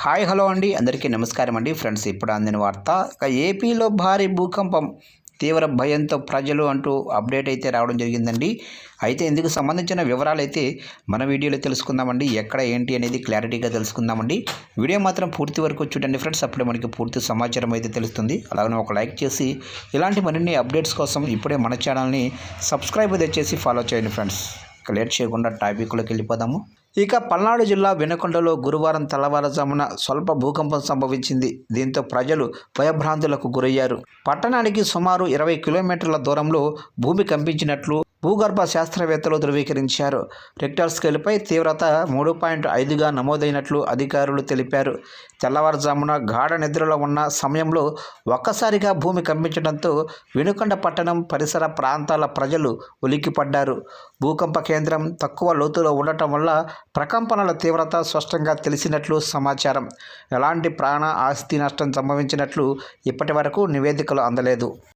Hi hello అండి, అందరికీ నమస్కారం అండి. ఫ్రెండ్స్, ఇప్పుడు అందిన వార్త, ఏపీలో భారీ భూకంపం, తీవ్ర భయంతో ప్రజలు అంటూ అప్డేట్ అయితే రావడం జరిగిందండి. అయితే ఇందుకు సంబంధించిన వివరాలు అయితే మన వీడియోలో తెలుసుకుందామండి. ఎక్కడ ఏంటి అనేది క్లారిటీగా తెలుసుకుందామండి. వీడియో మాత్రం పూర్తి వరకు చూడండి ఫ్రెండ్స్, అప్పుడే మనకి పూర్తి సమాచారం అయితే తెలుస్తుంది. అలాగే ఒక లైక్ చేసి ఇలాంటి మరిన్ని అప్డేట్స్ కోసం ఇప్పుడే మన ఛానల్ని సబ్స్క్రైబ్ అయితే చేసి ఫాలో చేయండి ఫ్రెండ్స్. ఇక లేట్ చేయకుండా టాపిక్లోకి వెళ్ళిపోదాము. ఇక పల్నాడు జిల్లా వినుకొండలో గురువారం తెల్లవారుజామున స్వల్ప భూకంపం సంభవించింది. దీంతో ప్రజలు భయభ్రాంతులకు గురయ్యారు. పట్టణానికి సుమారు 20 కిలోమీటర్ల దూరంలో భూమి కంపించినట్లు భూగర్భ శాస్త్రవేత్తలు ధృవీకరించారు. రిక్టర్ స్కేల్పై తీవ్రత 3.5గా నమోదైనట్లు అధికారులు తెలిపారు. తెల్లవారుజామున గాఢ నిద్రలో ఉన్న సమయంలో ఒక్కసారిగా భూమి కంపించడంతో వినుకొండ పట్టణం పరిసర ప్రాంతాల ప్రజలు ఉలిక్కిపడ్డారు. భూకంప కేంద్రం తక్కువ లోతులో ఉండటం వల్ల ప్రకంపనల తీవ్రత స్పష్టంగా తెలిసినట్లు సమాచారం. ఎలాంటి ప్రాణ ఆస్తి నష్టం సంభవించినట్లు ఇప్పటి వరకు నివేదికలు అందలేదు.